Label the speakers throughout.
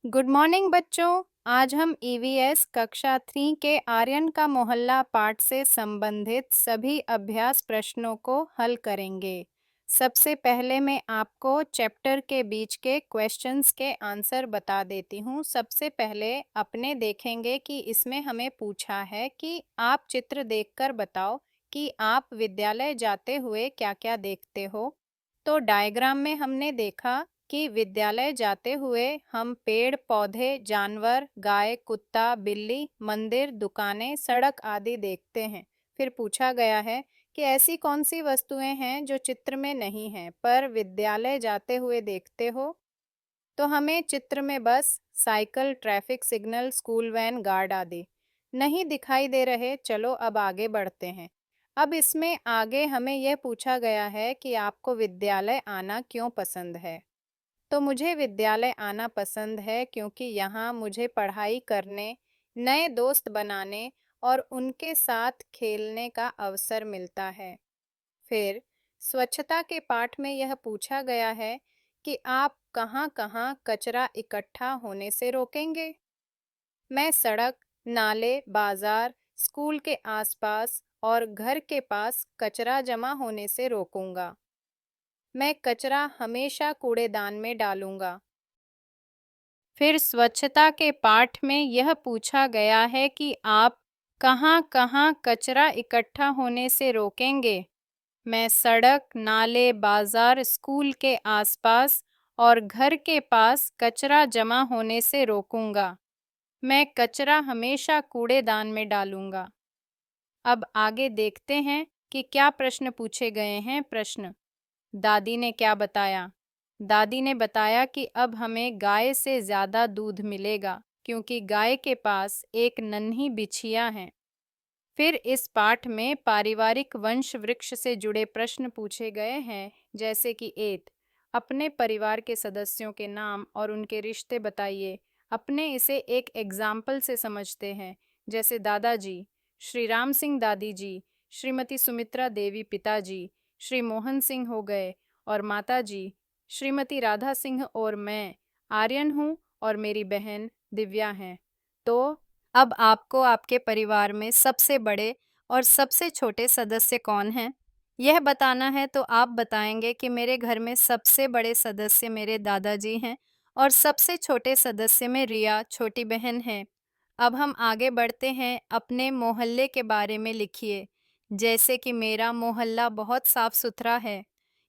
Speaker 1: Good morning बच्चों। आज हम ईवीएस कक्षा 3 के आर्यन का मोहल्ला पाठ से संबंधित सभी अभ्यास प्रश्नों को हल करेंगे। सबसे पहले मैं आपको चैप्टर के बीच के क्वेश्चंस के आंसर बता देती हूँ। सबसे पहले अपने देखेंगे कि इसमें हमें पूछा है कि आप चित्र देखकर बताओ कि आप विद्यालय जाते हुए क्या-क्या देखते हो। तो डायग्राम में हमने देखा कि विद्यालय जाते हुए हम पेड़ पौधे जानवर गाय कुत्ता बिल्ली मंदिर दुकानें सड़क आदि देखते हैं। फिर पूछा गया है कि ऐसी कौन सी वस्तुएं हैं जो चित्र में नहीं हैं पर विद्यालय जाते हुए देखते हो। तो हमें चित्र में bus cycle traffic signal school van guard आदि नहीं दिखाई दे रहे। चलो अब आगे बढ़ते हैं। अब इसमें आगे हमें यह पूछा गया है कि आपको विद्यालय आना क्यों पसंद है। तो मुझे विद्यालय आना पसंद है क्योंकि यहाँ मुझे पढ़ाई करने, नए दोस्त बनाने और उनके साथ खेलने का अवसर मिलता है। फिर स्वच्छता के पाठ में यह पूछा गया है कि आप कहाँ-कहाँ कचरा इकट्ठा होने से रोकेंगे। मैं सड़क, नाले, बाजार, स्कूल के आसपास और घर के पास कचरा जमा होने से रोकूंगा। मैं कचरा हमेशा कूड़ेदान में डालूंगा। फिर स्वच्छता के पाठ में यह पूछा गया है कि आप कहाँ-कहाँ कचरा इकट्ठा होने से रोकेंगे। मैं सड़क, नाले, बाजार, स्कूल के आसपास और घर के पास कचरा जमा होने से रोकूंगा। मैं कचरा हमेशा कूड़ेदान में डालूंगा। अब आगे देखते हैं कि क्या प्रश्न पूछे गए हैं। प्रश्न: दादी ने क्या बताया? दादी ने बताया कि अब हमें गाय से ज्यादा दूध मिलेगा क्योंकि गाय के पास एक नन्ही बिछिया है। फिर इस पाठ में पारिवारिक वंश वृक्ष से जुड़े प्रश्न पूछे गए हैं, जैसे कि अपने परिवार के सदस्यों के नाम और उनके रिश्ते बताइए। अपने इसे एक एग्जाम्पल से समझते हैं, जैसे दादाजी श्री राम सिंह, दादी जी श्रीमती सुमित्रा देवी, पिताजी श्री मोहन सिंह हो गए, और माताजी श्रीमती राधा सिंह, और मैं आर्यन हूँ और मेरी बहन दिव्या है। तो अब आपको आपके परिवार में सबसे बड़े और सबसे छोटे सदस्य कौन हैं, यह बताना है। तो आप बताएंगे कि मेरे घर में सबसे बड़े सदस्य मेरे दादाजी हैं और सबसे छोटे सदस्य में रिया छोटी बहन है। अब हम आगे बढ़ते हैं। अपने मोहल्ले के बारे में लिखिए, जैसे कि मेरा मोहल्ला बहुत साफ सुथरा है।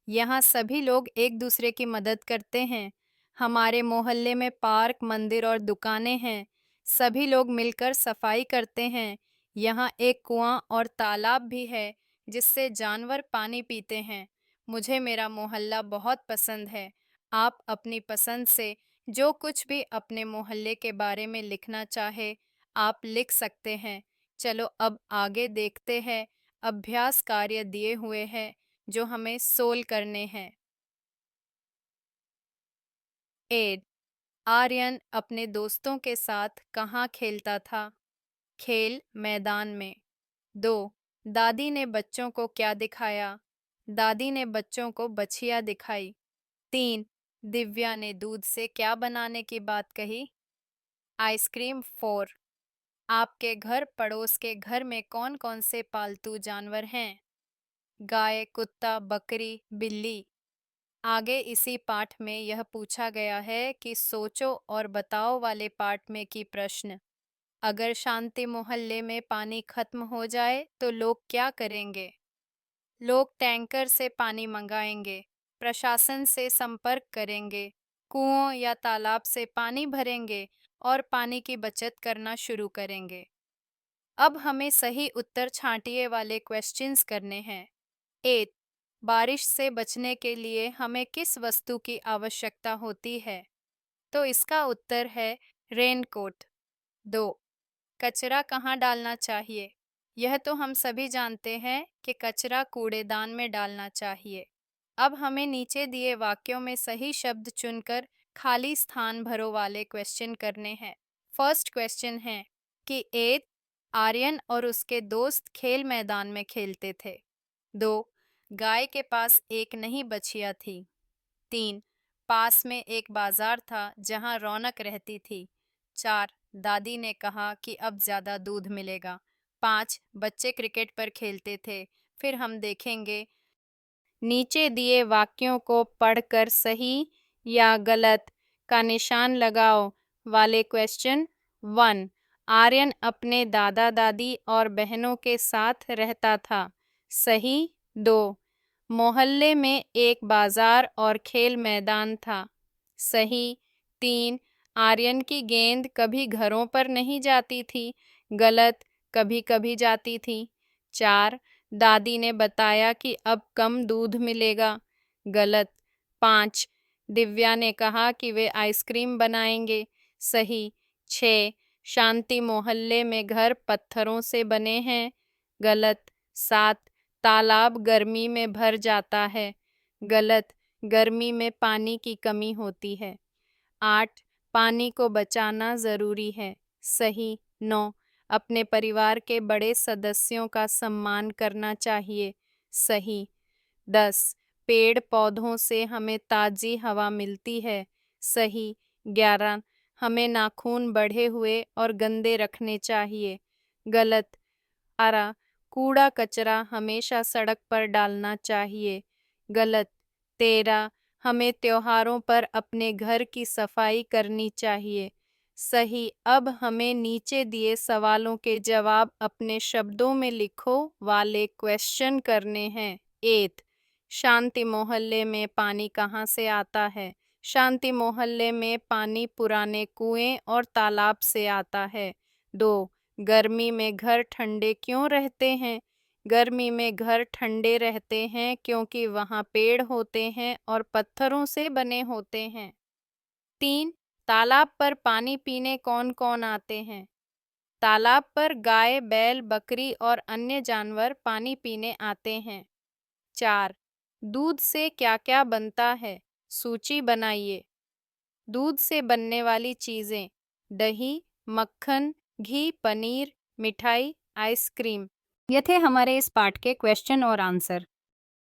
Speaker 1: यहाँ सभी लोग एक दूसरे की मदद करते हैं। हमारे मोहल्ले में पार्क, मंदिर और दुकानें हैं। सभी लोग मिलकर सफाई करते हैं। यहाँ एक कुआं और तालाब भी है जिससे जानवर पानी पीते हैं। मुझे मेरा मोहल्ला बहुत पसंद है। आप अपनी पसंद से जो कुछ भी अपने मोहल्ले के बारे में लिखना चाहे आप लिख सकते हैं। चलो अब आगे देखते हैं। अभ्यास कार्य दिए हुए हैं जो हमें सोल्व करने हैं। 8. आर्यन अपने दोस्तों के साथ कहाँ खेलता था? खेल मैदान में। 2. दादी ने बच्चों को क्या दिखाया? दादी ने बच्चों को बछिया दिखाई। 3. दिव्या ने दूध से क्या बनाने की बात कही? आइसक्रीम। 4. आपके घर पड़ोस के घर में कौन कौन से पालतू जानवर हैं? गाय, कुत्ता, बकरी, बिल्ली। आगे इसी पाठ में यह पूछा गया है कि सोचो और बताओ वाले पाठ में की प्रश्न: अगर शांति मोहल्ले में पानी खत्म हो जाए तो लोग क्या करेंगे? लोग टैंकर से पानी मंगाएंगे, प्रशासन से संपर्क करेंगे, कुओं या तालाब से पानी भरेंगे और पानी की बचत करना शुरू करेंगे। अब हमें सही उत्तर छांटिए वाले क्वेश्चंस करने हैं। 8. बारिश से बचने के लिए हमें किस वस्तु की आवश्यकता होती है? तो इसका उत्तर है रेनकोट। 2. कचरा कहाँ डालना चाहिए? यह तो हम सभी जानते हैं कि कचरा कूड़ेदान में डालना चाहिए। अब हमें नीचे दिए वाक्यों में सही शब्द चुनकर खाली स्थान भरो वाले क्वेश्चन करने हैं। फर्स्ट क्वेश्चन है कि आर्यन और उसके दोस्त खेल मैदान में खेलते थे। 2. गाय के पास एक नई बछिया थी। 3. पास में एक बाजार था जहाँ रौनक रहती थी। 4. दादी ने कहा कि अब ज्यादा दूध मिलेगा। 5. बच्चे क्रिकेट पर खेलते थे, फिर हम देखेंगे। नीचे दिए वाक्यों को पढ़कर सही या गलत का निशान लगाओ। वाले क्वेश्चन 1. आर्यन अपने दादा दादी और बहनों के साथ रहता था। सही। 2. मोहल्ले में एक बाजार और खेल मैदान था। सही। 3. आर्यन की गेंद कभी घरों पर नहीं जाती थी। गलत, कभी कभी जाती थी। 4. दादी ने बताया कि अब कम दूध मिलेगा। गलत। 5. दिव्या ने कहा कि वे आइसक्रीम बनाएंगे। सही। 6. शांति मोहल्ले में घर पत्थरों से बने हैं। गलत। 7. तालाब गर्मी में भर जाता है। गलत, गर्मी में पानी की कमी होती है। 8. पानी को बचाना जरूरी है। सही। 9. अपने परिवार के बड़े सदस्यों का सम्मान करना चाहिए। सही। 10. पेड़ पौधों से हमें ताजी हवा मिलती है। सही। 11. हमें नाखून बढ़े हुए और गंदे रखने चाहिए। गलत। 12. कूड़ा कचरा हमेशा सड़क पर डालना चाहिए। गलत। 13. हमें त्योहारों पर अपने घर की सफाई करनी चाहिए। सही। अब हमें नीचे दिए सवालों के जवाब अपने शब्दों में लिखो वाले क्वेश्चन करने हैं। 8. शांति मोहल्ले में पानी कहाँ से आता है? शांति मोहल्ले में पानी पुराने कुएं और तालाब से आता है। 2. गर्मी में घर ठंडे क्यों रहते हैं? गर्मी में घर ठंडे रहते हैं क्योंकि वहाँ पेड़ होते हैं और पत्थरों से बने होते हैं। 3. तालाब पर पानी पीने कौन कौन आते हैं? तालाब पर गाय, बैल, बकरी और अन्य जानवर पानी पीने आते हैं। 4. दूध से क्या क्या बनता है? सूची बनाइए। दूध से बनने वाली चीजें: दही, मक्खन, घी, पनीर, मिठाई, आइसक्रीम। ये थे हमारे इस पाठ के क्वेश्चन और आंसर।